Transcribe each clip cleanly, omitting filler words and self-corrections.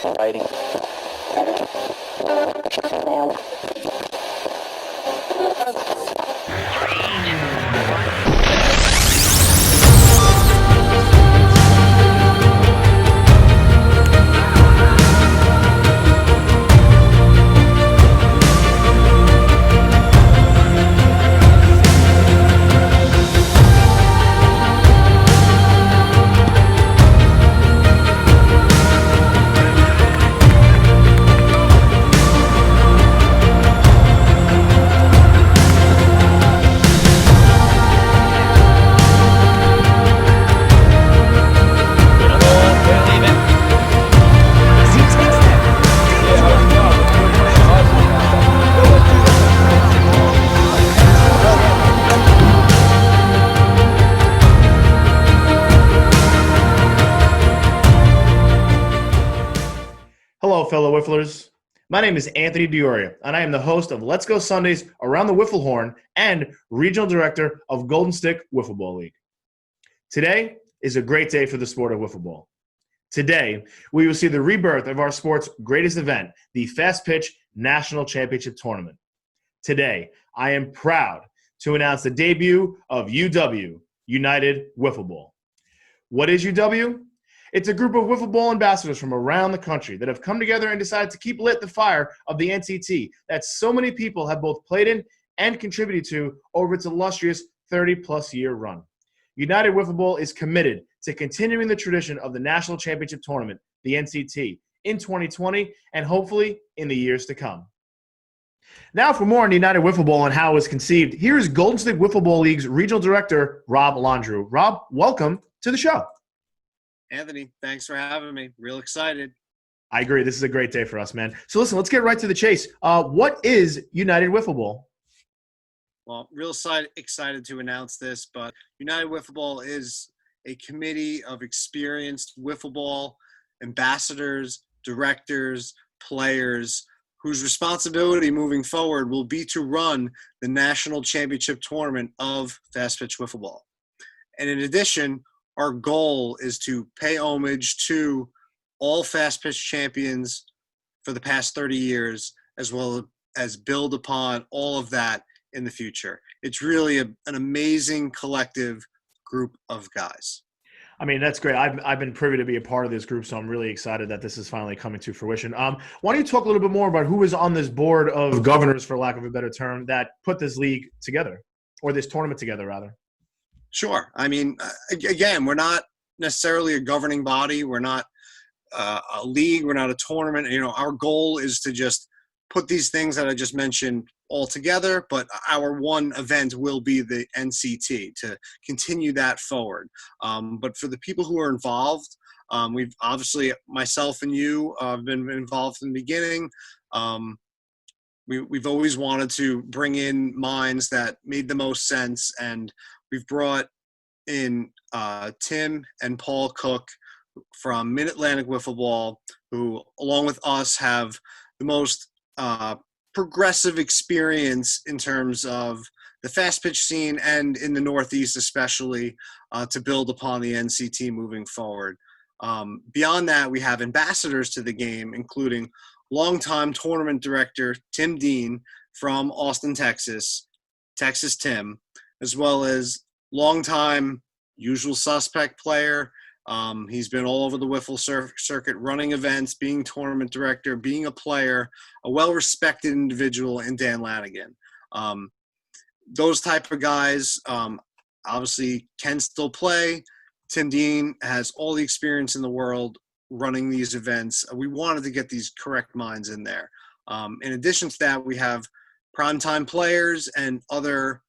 Fighting. Hello, fellow Wifflers. My name is Anthony Dioria, and I am the host of Let's Go Sundays Around the Wiffle Horn and Regional Director of Golden Stick Wiffle Ball League. Today is a great day for the sport of wiffle ball. Today, we will see the rebirth of our sport's greatest event, the Fast Pitch National Championship Tournament. Today, I am proud to announce the debut of UW, United Wiffle Ball. What is UW? It's a group of wiffle ball ambassadors from around the country that have come together and decided to keep lit the fire of the NCT that so many people have both played in and contributed to over its illustrious 30-plus year run. United Wiffle Ball is committed to continuing the tradition of the National Championship Tournament, the NCT, in 2020 and hopefully in the years to come. Now for more on United Wiffle Ball and how it was conceived, here is Golden Stick Wiffle Ball League's Regional Director, Rob Landrew. Rob, welcome to the show. Anthony, thanks for having me. Real excited. I agree. This is a great day for us, man. So listen, let's get right to the chase. What is United Wiffle Ball? Well, real excited to announce this, but United Wiffle Ball is a committee of experienced wiffle ball ambassadors, directors, players, whose responsibility moving forward will be to run the National Championship Tournament of Fast Pitch Wiffle Ball. And in addition, our goal is to pay homage to all fast pitch champions for the past 30 years, as well as build upon all of that in the future. It's really an amazing collective group of guys. I mean, that's great. I've been privy to be a part of this group, so I'm really excited that this is finally coming to fruition. Why don't you talk a little bit more about who is on this board of governors, for lack of a better term, that put this league together, or this tournament together, rather? Sure. I mean, again, we're not necessarily a governing body. We're not a league. We're not a tournament. You know, our goal is to just put these things that I just mentioned all together, but our one event will be the NCT to continue that forward. But for the people who are involved, we've obviously, myself and you have been involved from the beginning. We've always wanted to bring in minds that made the most sense, and we've brought in Tim and Paul Cook from Mid-Atlantic Wiffle Ball, who, along with us, have the most progressive experience in terms of the fast pitch scene and in the Northeast especially, to build upon the NCT moving forward. Beyond that, we have ambassadors to the game, including longtime tournament director Tim Dean from Austin, Texas Tim, as well as longtime usual suspect player. He's been all over the wiffle circuit, running events, being tournament director, being a player, a well-respected individual in Dan Lanigan. Those type of guys obviously can still play. Tim Dean has all the experience in the world running these events. We wanted to get these correct minds in there. In addition to that, we have primetime players and other,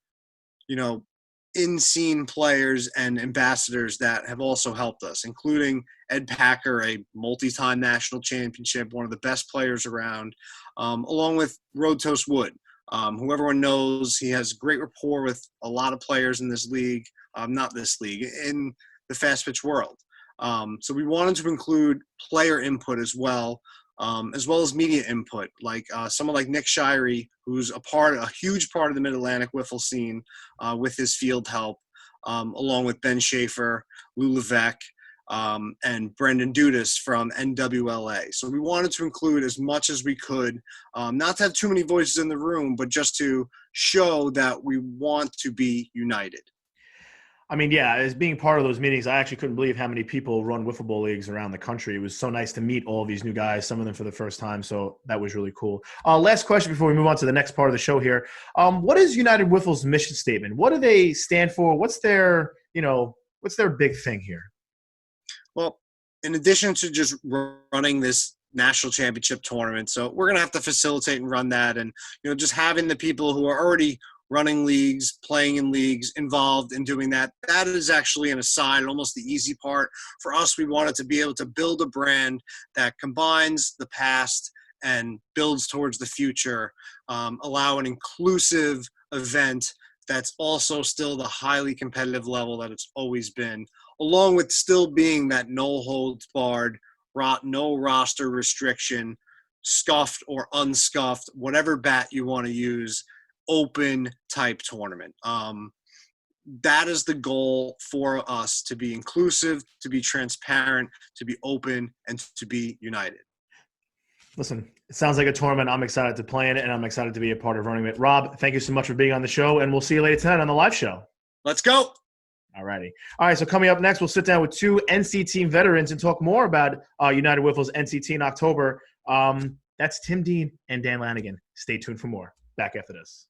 in-scene players and ambassadors that have also helped us, including Ed Packer, a multi-time national championship, one of the best players around, along with Road Toast Wood, who everyone knows. He has great rapport with a lot of players in this league, not this league, in the fast pitch world. So we wanted to include player input as well as media input, like someone like Nick Shirey, who's a huge part of the Mid-Atlantic wiffle scene with his field help, along with Ben Schaefer, Lou Levesque, and Brendan Dudas from NWLA. So we wanted to include as much as we could, not to have too many voices in the room, but just to show that we want to be united. I mean, yeah, as being part of those meetings, I actually couldn't believe how many people run wiffle ball leagues around the country. It was so nice to meet all of these new guys, some of them for the first time. So that was really cool. Last question before we move on to the next part of the show here. What is United Wiffle's mission statement? What do they stand for? What's their big thing here? Well, in addition to just running this national championship tournament, so we're going to have to facilitate and run that, and just having the people who are already running leagues, playing in leagues, involved in doing that. That is actually an aside, almost the easy part. For us, we wanted to be able to build a brand that combines the past and builds towards the future, allow an inclusive event that's also still the highly competitive level that it's always been, along with still being that no holds barred, no roster restriction, scuffed or unscuffed, whatever bat you want to use, open type tournament. That is the goal for us, to be inclusive, to be transparent, to be open, and to be united. Listen, it sounds like a tournament. I'm excited to play in it, and I'm excited to be a part of running it. Rob, thank you so much for being on the show, and we'll see you later tonight on the live show. Let's go. All righty. All right, so coming up next, we'll sit down with two NC team veterans and talk more about United Wiffle's NCT in October. That's Tim Dean and Dan Lanigan. Stay tuned for more. Back after this.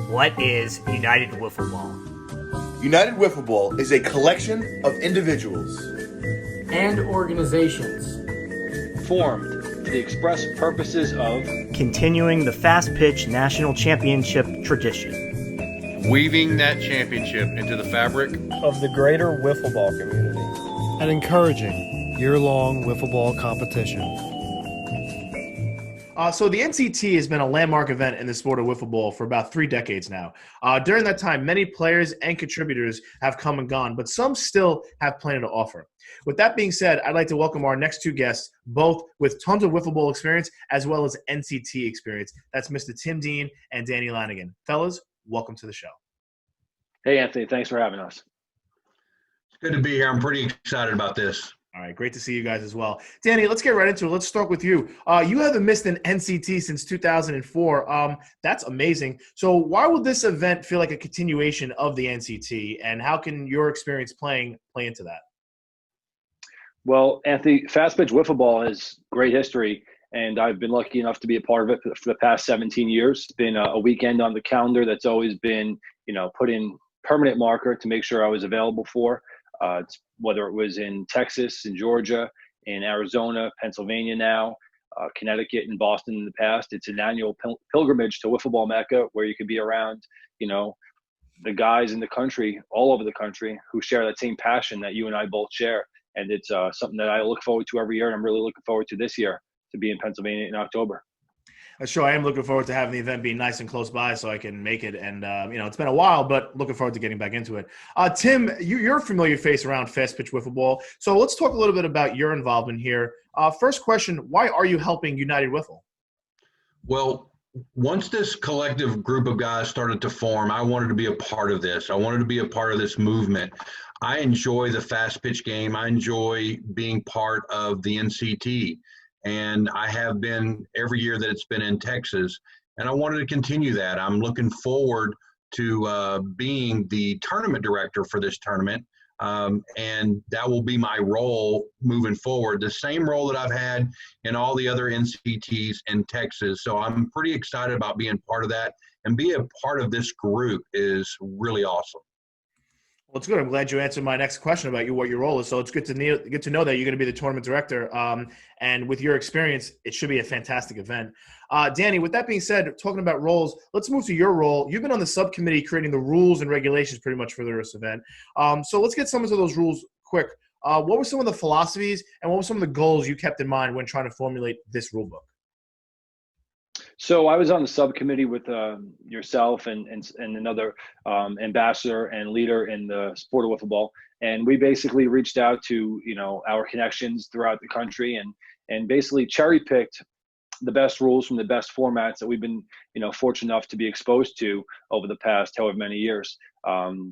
What is United Wiffle Ball? United Wiffle Ball is a collection of individuals and organizations formed for the express purposes of continuing the fast pitch national championship tradition, weaving that championship into the fabric of the greater wiffle ball community, and encouraging year-long wiffle ball competition. So the NCT has been a landmark event in the sport of wiffle ball for about 3 decades now. During that time, many players and contributors have come and gone, but some still have plenty to offer. With that being said, I'd like to welcome our next two guests, both with tons of wiffle ball experience as well as NCT experience. That's Mr. Tim Dean and Danny Lanigan. Fellas, welcome to the show. Hey, Anthony. Thanks for having us. It's good to be here. I'm pretty excited about this. All right, great to see you guys as well. Danny, let's get right into it. Let's start with you. You haven't missed an NCT since 2004. That's amazing. So why would this event feel like a continuation of the NCT, and how can your experience playing play into that? Well, Anthony, fast pitch wiffle ball has great history, and I've been lucky enough to be a part of it for the past 17 years. It's been a weekend on the calendar that's always been, put in permanent marker to make sure I was available for. Whether it was in Texas, in Georgia, in Arizona, Pennsylvania now, Connecticut, and Boston in the past. It's an annual pilgrimage to wiffle ball Mecca, where you could be around, the guys in the country, all over the country, who share that same passion that you and I both share. And it's something that I look forward to every year, and I'm really looking forward to this year, to be in Pennsylvania in October. Sure, I am looking forward to having the event be nice and close by so I can make it. And, it's been a while, but looking forward to getting back into it. Tim, you're a familiar face around fast pitch wiffle ball. So let's talk a little bit about your involvement here. First question, why are you helping United Wiffle? Well, once this collective group of guys started to form, I wanted to be a part of this. I wanted to be a part of this movement. I enjoy the fast pitch game. I enjoy being part of the NCT. And I have been every year that it's been in Texas, and I wanted to continue that. I'm looking forward to being the tournament director for this tournament, and that will be my role moving forward, the same role that I've had in all the other NCTs in Texas. So I'm pretty excited about being part of that, and being a part of this group is really awesome. Well, it's good. I'm glad you answered my next question about what your role is. So it's good to know that you're going to be the tournament director. And with your experience, it should be a fantastic event. Danny, with that being said, talking about roles, let's move to your role. You've been on the subcommittee creating the rules and regulations pretty much for this event. So let's get some of those rules quick. What were some of the philosophies and what were some of the goals you kept in mind when trying to formulate this rule book? So I was on the subcommittee with yourself and another ambassador and leader in the sport of wiffle ball, and we basically reached out to our connections throughout the country and basically cherry picked the best rules from the best formats that we've been, fortunate enough to be exposed to over the past however many years.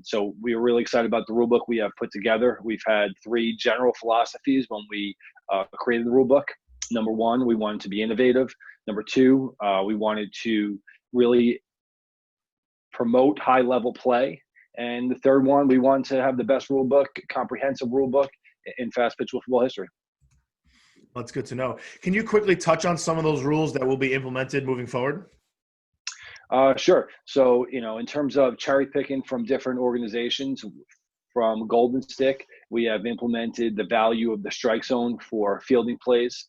So we are really excited about the rule book we have put together. We've had 3 general philosophies when we created the rule book. Number 1, we wanted to be innovative. Number 2, we wanted to really promote high-level play. And the third one, we wanted to have the best rule book, comprehensive rule book in fast pitch football history. That's good to know. Can you quickly touch on some of those rules that will be implemented moving forward? Sure. So, in terms of cherry picking from different organizations, from Golden Stick, we have implemented the value of the strike zone for fielding plays.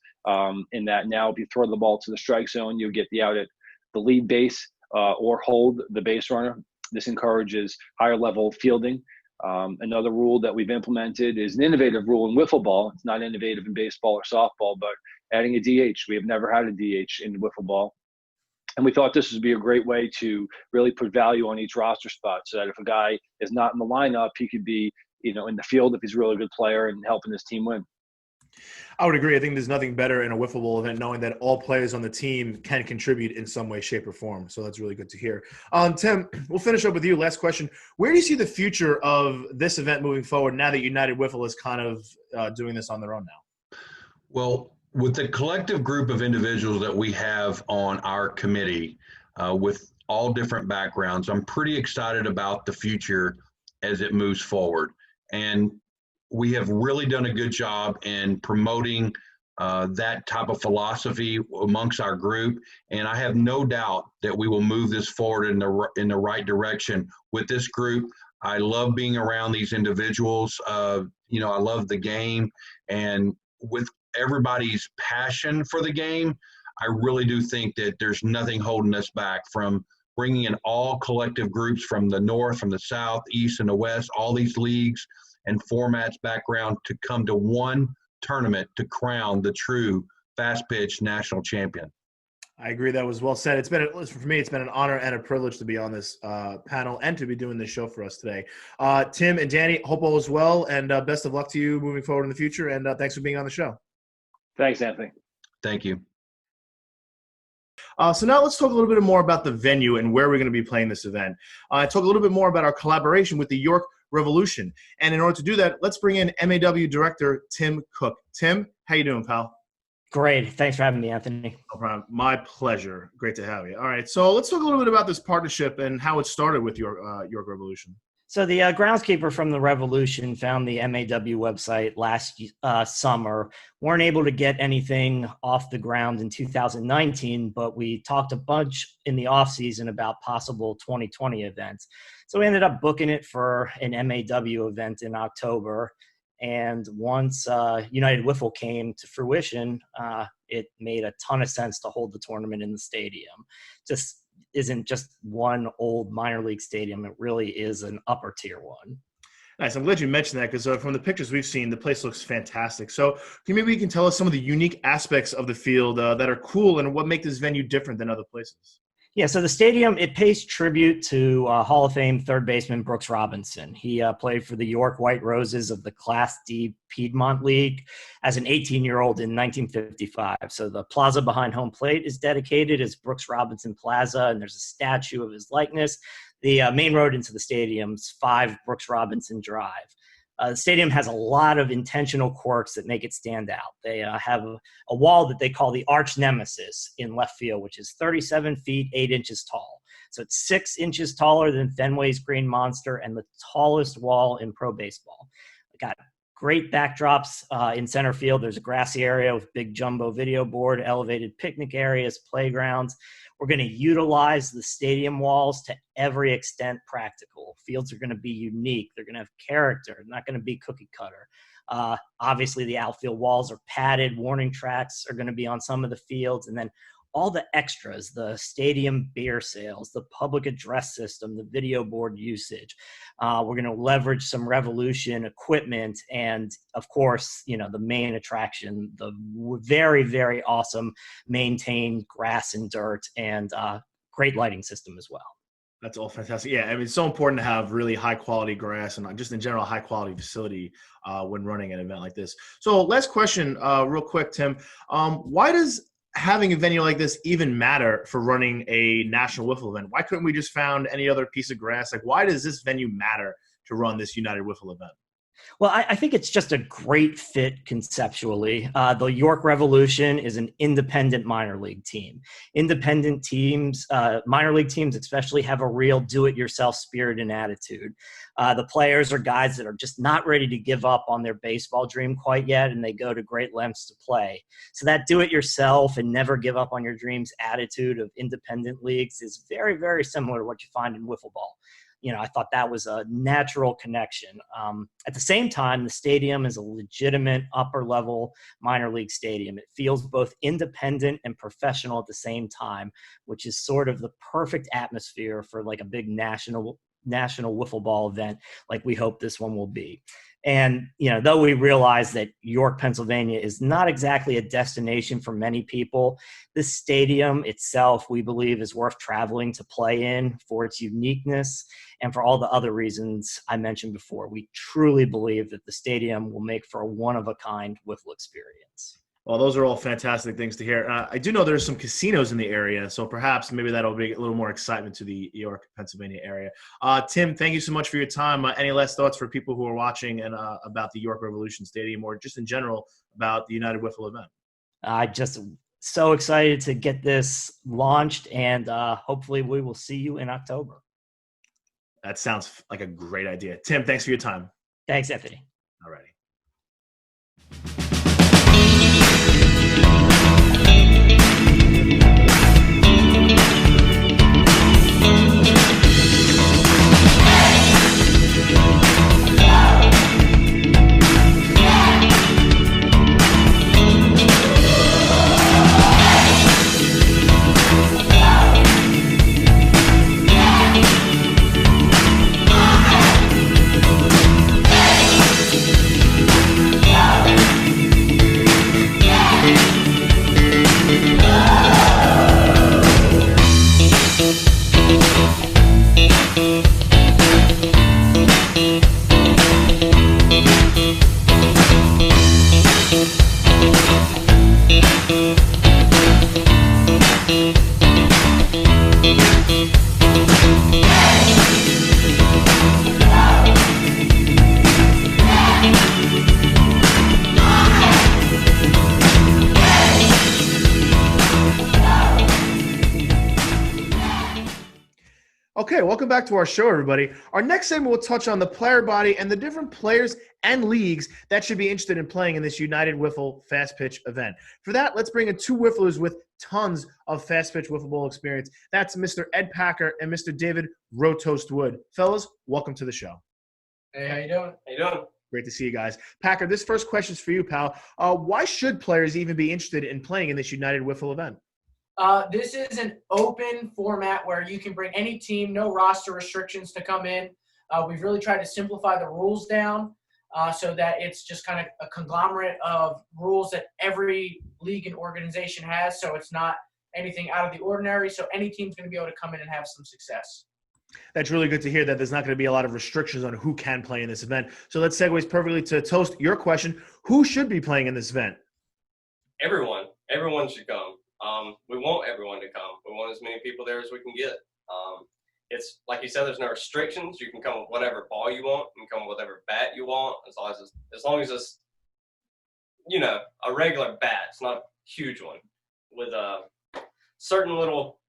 In that now, if you throw the ball to the strike zone, you'll get the out at the lead base or hold the base runner. This encourages higher level fielding. Another rule that we've implemented is an innovative rule in wiffle ball. It's not innovative in baseball or softball, but adding a DH. We have never had a DH in wiffle ball. And we thought this would be a great way to really put value on each roster spot so that if a guy is not in the lineup, he could be, in the field if he's a really good player and helping his team win. I would agree. I think there's nothing better in a wiffle ball event knowing that all players on the team can contribute in some way, shape, or form. So that's really good to hear. Tim, we'll finish up with you. Last question. Where do you see the future of this event moving forward now that United Wiffle is kind of doing this on their own now? Well, with the collective group of individuals that we have on our committee with all different backgrounds, I'm pretty excited about the future as it moves forward. And we have really done a good job in promoting that type of philosophy amongst our group. And I have no doubt that we will move this forward in the right direction with this group. I love being around these individuals. I love the game. And with everybody's passion for the game, I really do think that there's nothing holding us back from bringing in all collective groups from the north, from the south, east, and the west, all these leagues and formats background to come to one tournament to crown the true fast pitch national champion. I agree. That was well said. For me, it's been an honor and a privilege to be on this panel and to be doing this show for us today. Tim and Danny, hope all is well, and best of luck to you moving forward in the future. And thanks for being on the show. Thanks, Anthony. Thank you. So now let's talk a little bit more about the venue and where we're going to be playing this event. Talk a little bit more about our collaboration with the York Revolution. And in order to do that, let's bring in MAW Director Tim Cook. Tim, how you doing, pal? Great. Thanks for having me, Anthony. No problem. My pleasure. Great to have you. All right. So let's talk a little bit about this partnership and how it started with York Revolution. So the groundskeeper from the Revolution found the MAW website last summer. Weren't able to get anything off the ground in 2019, but we talked a bunch in the off season about possible 2020 events. So we ended up booking it for an MAW event in October. And once United Wiffle came to fruition, it made a ton of sense to hold the tournament in the stadium. Just isn't just one old minor league stadium. It really is an upper tier one. Nice. I'm glad you mentioned that because from the pictures we've seen, the place looks fantastic. So maybe you can tell us some of the unique aspects of the field that are cool and what make this venue different than other places. Yeah, so the stadium, it pays tribute to Hall of Fame third baseman Brooks Robinson. He played for the York White Roses of the Class D Piedmont League as an 18-year-old in 1955. So the plaza behind home plate is dedicated as Brooks Robinson Plaza, and there's a statue of his likeness. The main road into the stadium's 5 Brooks Robinson Drive. The stadium has a lot of intentional quirks that make it stand out. They have a wall that they call the Arch Nemesis in left field, which is 37 feet, 8 inches tall. So it's 6 inches taller than Fenway's Green Monster and the tallest wall in pro baseball. Got great backdrops in center field. There's a grassy area with big jumbo video board, elevated picnic areas, playgrounds. We're going to utilize the stadium walls to every extent practical. Fields are going to be unique. They're going to have character. They're not going to be cookie cutter. Obviously, the outfield walls are padded. Warning tracks are going to be on some of the fields. And then all the extras, the stadium beer sales, the public address system, the video board usage. We're going to leverage some Revolution equipment and, of course, the main attraction, the very, very awesome maintained grass and dirt and great lighting system as well. That's all fantastic. Yeah, I mean, it's so important to have really high-quality grass and just in general high-quality facility when running an event like this. So last question real quick, Tim. Why does having a venue like this even matter for running a national wiffle event? Why couldn't we just found any other piece of grass? Like, why does this venue matter to run this United Wiffle event? Well, I think it's just a great fit conceptually. The York Revolution is an independent minor league team. Independent teams, minor league teams especially, have a real do-it-yourself spirit and attitude. The players are guys that are just not ready to give up on their baseball dream quite yet, and they go to great lengths to play. So that do-it-yourself and never give up on your dreams attitude of independent leagues is very, very similar to what you find in wiffle ball. I thought that was a natural connection. At the same time, the stadium is a legitimate upper-level minor league stadium. It feels both independent and professional at the same time, which is sort of the perfect atmosphere for like a big national wiffle ball event like we hope this one will be. And, though we realize that York, Pennsylvania is not exactly a destination for many people, this stadium itself, we believe, is worth traveling to play in for its uniqueness and for all the other reasons I mentioned before. We truly believe that the stadium will make for a one-of-a-kind wiffle experience. Well, those are all fantastic things to hear. I do know there's some casinos in the area, so perhaps maybe that'll bring a little more excitement to the York, Pennsylvania area. Tim, thank you so much for your time. Any last thoughts for people who are watching and about the York Revolution Stadium, or just in general about the United Wiffle event? I just so excited to get this launched, and hopefully we will see you in October. That sounds like a great idea. Tim, thanks for your time. Thanks, Anthony. All righty. Okay, welcome back to our show, everybody. Our next segment will touch on the player body and the different players and leagues that should be interested in playing in this United Wiffle Fast Pitch event. For that, let's bring in two wifflers with tons of fast pitch wiffle ball experience. That's Mr. Ed Packer and Mr. David Rotoast Wood. Fellas, welcome to the show. Hey, how you doing? How you doing? Great to see you guys. Packer, this first question is for you, pal. Why should players even be interested in playing in this United Wiffle event? This is an open format where you can bring any team, no roster restrictions to come in. We've really tried to simplify the rules down so that it's just kind of a conglomerate of rules that every league and organization has, so it's not anything out of the ordinary, so any team's going to be able to come in and have some success. That's really good to hear that there's not going to be a lot of restrictions on who can play in this event. So that segues perfectly to Toast, your question. Who should be playing in this event? Everyone. Everyone should come. We want everyone to come. We want as many people there as we can get. It's like you said, there's no restrictions. You can come with whatever ball you want. You can come with whatever bat you want, as long as it's a regular bat. It's not a huge one with certain little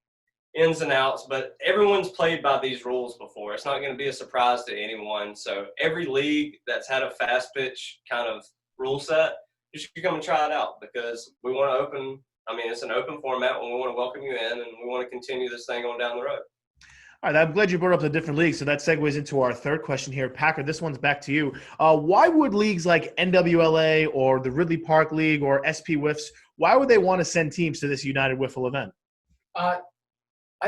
ins and outs. But everyone's played by these rules before. It's not going to be a surprise to anyone. So every league that's had a fast pitch kind of rule set, you should come and try it out because we want to open. I mean, it's an open format and we want to welcome you in and we want to continue this thing on down the road. All right, I'm glad you brought up the different leagues. So that segues into our third question here. Packer, this one's back to you. Why would leagues like NWLA or the Ridley Park League or SP Whiffs, why would they want to send teams to this United Wiffle event? I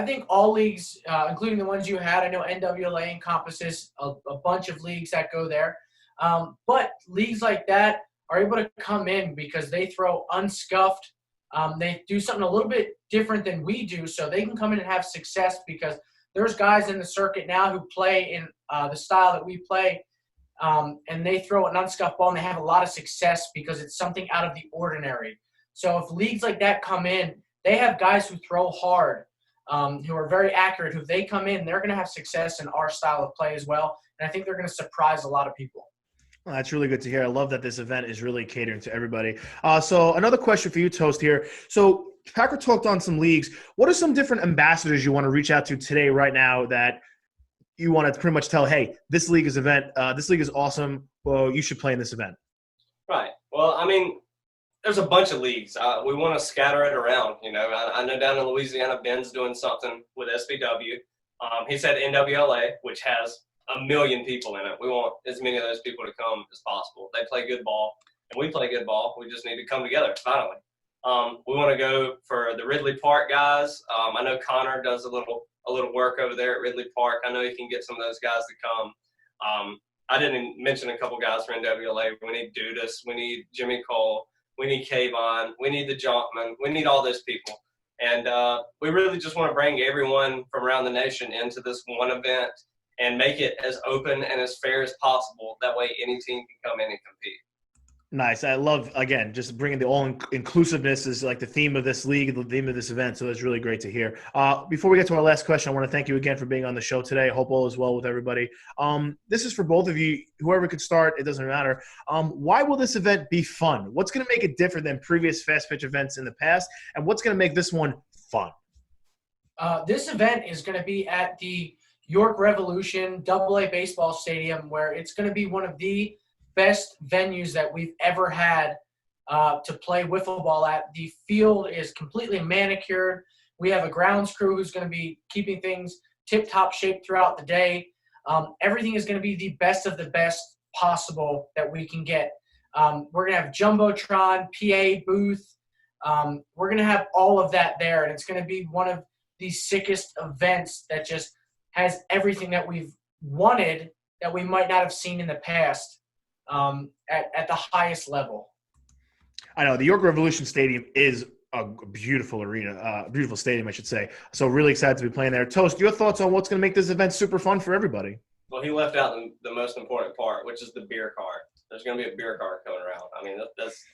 think all leagues, including the ones you had, I know NWLA encompasses a bunch of leagues that go there. But leagues like that are able to come in because they throw unscuffed. They do something a little bit different than we do, so they can come in and have success because there's guys in the circuit now who play in the style that we play, and they throw an unscuffed ball, and they have a lot of success because it's something out of the ordinary. So if leagues like that come in, they have guys who throw hard, who are very accurate, who they come in, they're going to have success in our style of play as well. And I think they're going to surprise a lot of people. Well, that's really good to hear. I love that this event is really catering to everybody. So another question for you, Toast, here. So Packer talked on some leagues. What are some different ambassadors you want to reach out to today, right now, that you want to pretty much tell, hey, this league is awesome. Well, you should play in this event. Right. Well, I mean, there's a bunch of leagues. We want to scatter it around. You know, I know down in Louisiana, Ben's doing something with SBW. He said NWLA, which has 1 million people in it. We want as many of those people to come as possible. They play good ball, and we play good ball. We just need to come together finally. We want to go for the Ridley Park guys. I know Connor does a little work over there at Ridley Park. I know he can get some of those guys to come. I didn't mention a couple guys for NWLA. We need Dudas. We need Jimmy Cole. We need Kayvon. We need the Jonkman. We need all those people. And we really just want to bring everyone from around the nation into this one event and make it as open and as fair as possible. That way any team can come in and compete. Nice. I love, again, just bringing the all-inclusiveness is like the theme of this league, the theme of this event, so it's really great to hear. Before we get to our last question, I want to thank you again for being on the show today. I hope all is well with everybody. This is for both of you. Whoever could start, it doesn't matter. Why will this event be fun? What's going to make it different than previous fast pitch events in the past, and what's going to make this one fun? This event is going to be at the York Revolution AA Baseball Stadium, where it's going to be one of the best venues that we've ever had to play wiffle ball at. The field is completely manicured. We have a grounds crew who's going to be keeping things tip-top shape throughout the day. Everything is going to be the best of the best possible that we can get. We're going to have Jumbotron, PA booth. We're going to have all of that there, and it's going to be one of the sickest events that just has everything that we've wanted that we might not have seen in the past. At the highest level. I know the York Revolution Stadium is a beautiful arena, beautiful stadium, I should say. So really excited to be playing there. Toast, your thoughts on what's going to make this event super fun for everybody? Well, he left out the most important part, which is the beer cart. There's going to be a beer cart coming around. I mean,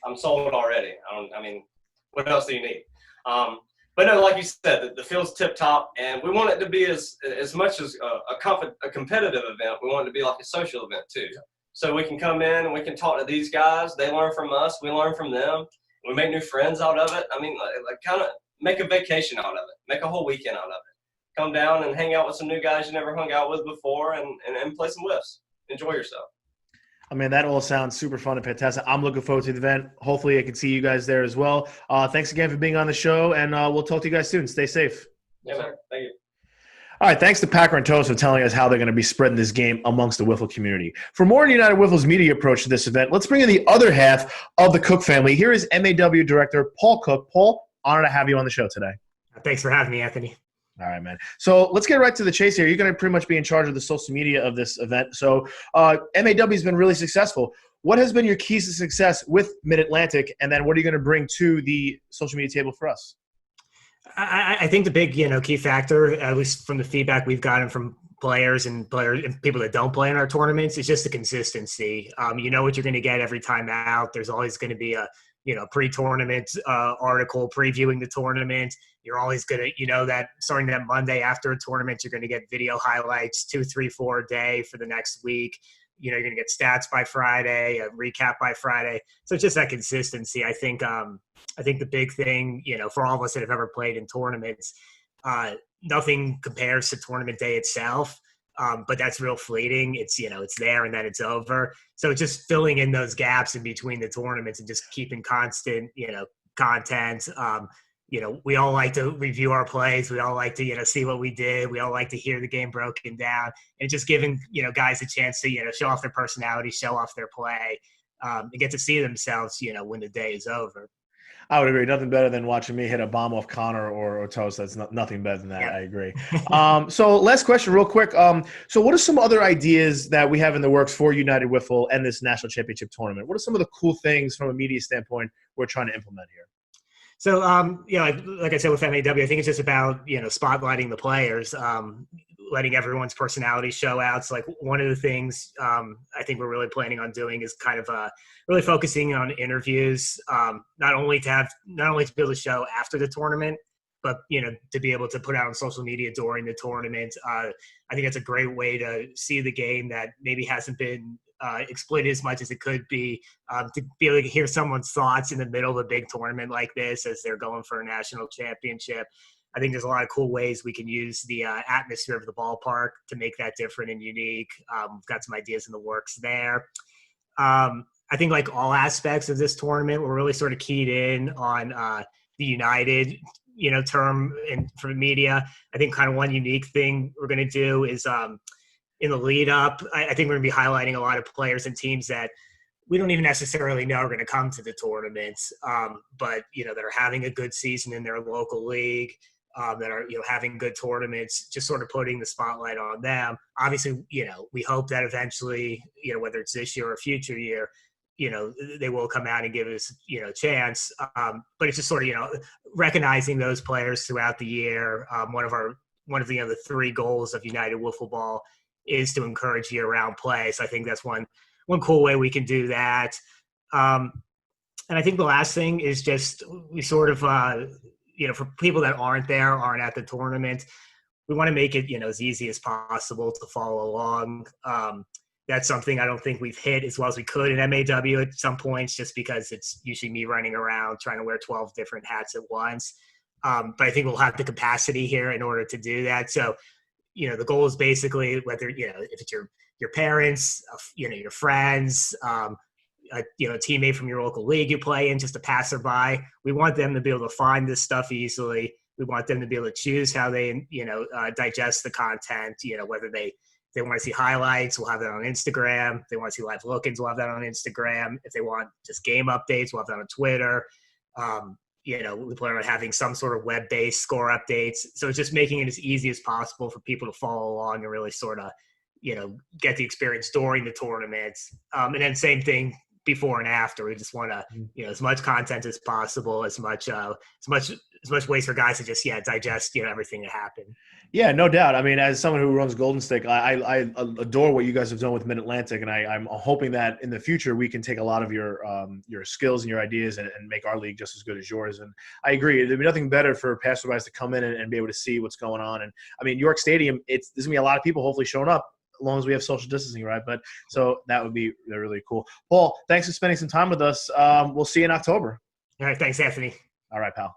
I'm sold already. I mean, what else do you need? But no, like you said, the field's tip top, and we want it to be as much as a competitive event. We want it to be like a social event too. So we can come in and we can talk to these guys. They learn from us. We learn from them. We make new friends out of it. I mean, like kind of make a vacation out of it. Make a whole weekend out of it. Come down and hang out with some new guys you never hung out with before and play some whiffs. Enjoy yourself. I mean, that all sounds super fun and fantastic. I'm looking forward to the event. Hopefully I can see you guys there as well. Thanks again for being on the show, and we'll talk to you guys soon. Stay safe. Yeah, man. Thank you. All right, thanks to Packer and Toast for telling us how they're going to be spreading this game amongst the Wiffle community. For more on United Wiffle's media approach to this event, let's bring in the other half of the Cook family. Here is MAW Director Paul Cook. Paul, honored to have you on the show today. Thanks for having me, Anthony. All right, man. So let's get right to the chase here. You're going to pretty much be in charge of the social media of this event. So MAW has been really successful. What has been your keys to success with Mid-Atlantic, and then what are you going to bring to the social media table for us? I think the big, key factor, at least from the feedback we've gotten from players and people that don't play in our tournaments, is just the consistency. You know what you're going to get every time out. There's always going to be a, pre-tournament article previewing the tournament. You're always going to, that starting that Monday after a tournament, you're going to get video highlights 2, 3, 4 a day for the next week. You're going to get stats by Friday, a recap by Friday. So it's just that consistency. I think the big thing, for all of us that have ever played in tournaments, nothing compares to tournament day itself. But that's real fleeting. It's, it's there and then it's over. So just filling in those gaps in between the tournaments and just keeping constant, content. We all like to review our plays. We all like to, see what we did. We all like to hear the game broken down, and just giving, guys a chance to, show off their personality, show off their play, and get to see themselves, when the day is over. I would agree. Nothing better than watching me hit a bomb off Connor or Toast. That's nothing better than that. Yeah. I agree. So last question real quick. So what are some other ideas that we have in the works for United Wiffle and this national championship tournament? What are some of the cool things from a media standpoint we're trying to implement here? So, like I said with MAW, I think it's just about, spotlighting the players. letting everyone's personality show out. So like one of the things I think we're really planning on doing is kind of really focusing on interviews, not only to be able to show after the tournament, but to be able to put out on social media during the tournament. I think that's a great way to see the game that maybe hasn't been exploited as much as it could be, to be able to hear someone's thoughts in the middle of a big tournament like this as they're going for a national championship. I think there's a lot of cool ways we can use the atmosphere of the ballpark to make that different and unique. We've got some ideas in the works there. I think like all aspects of this tournament, we're really sort of keyed in on the United, term and for media. I think kind of one unique thing we're going to do is in the lead up, I think we're going to be highlighting a lot of players and teams that we don't even necessarily know are going to come to the tournaments, but that are having a good season in their local league. That are having good tournaments, just sort of putting the spotlight on them. Obviously, we hope that eventually, whether it's this year or a future year, they will come out and give us a chance. But it's just sort of recognizing those players throughout the year. One of the three goals of United Wiffle Ball is to encourage year-round play. So I think that's one cool way we can do that. And I think the last thing is just we sort of for people that aren't at the tournament, we want to make it, as easy as possible to follow along. That's something I don't think we've hit as well as we could in MAW at some points, just because it's usually me running around trying to wear 12 different hats at once. But I think we'll have the capacity here in order to do that. So, the goal is basically whether, if it's your parents, your friends, a teammate from your local league you play in, just a passerby. We want them to be able to find this stuff easily. We want them to be able to choose how they, digest the content. Whether they want to see highlights, we'll have that on Instagram. If they want to see live look-ins, we'll have that on Instagram. If they want just game updates, we'll have that on Twitter. We plan on having some sort of web-based score updates. So it's just making it as easy as possible for people to follow along and really sort of, get the experience during the tournaments. And then same thing before and after. We just want to, as much content as possible, as much ways for guys to just, digest, everything that happened. Yeah, no doubt. I mean, as someone who runs Golden Stick, I adore what you guys have done with Mid-Atlantic, and I'm hoping that in the future we can take a lot of your skills and your ideas and make our league just as good as yours. And I agree. There'd be nothing better for passerbys to come in and be able to see what's going on. And I mean, York Stadium, there's going to be a lot of people hopefully showing up, as long as we have social distancing, right? But so that would be really cool. Paul, thanks for spending some time with us. We'll see you in October. All right. Thanks, Anthony. All right, pal.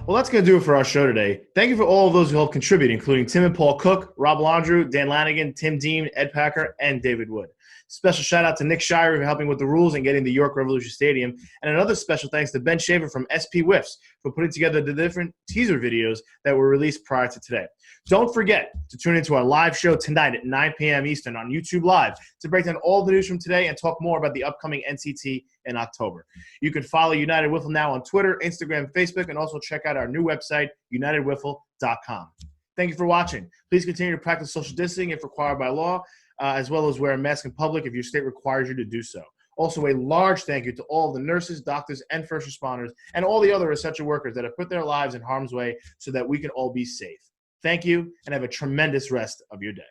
Well, that's going to do it for our show today. Thank you for all of those who helped contribute, including Tim and Paul Cook, Rob Landrew, Dan Lanigan, Tim Dean, Ed Packer, and David Wood. Special shout out to Nick Shire for helping with the rules and getting the York Revolution Stadium. And another special thanks to Ben Shaver from SP Whiffs for putting together the different teaser videos that were released prior to today. Don't forget to tune into our live show tonight at 9 p.m. Eastern on YouTube Live to break down all the news from today and talk more about the upcoming NCT in October. You can follow United Wiffle now on Twitter, Instagram, Facebook, and also check out our new website, unitedwiffle.com. Thank you for watching. Please continue to practice social distancing if required by law, as well as wear a mask in public if your state requires you to do so. Also, a large thank you to all of the nurses, doctors, and first responders, and all the other essential workers that have put their lives in harm's way so that we can all be safe. Thank you, and have a tremendous rest of your day.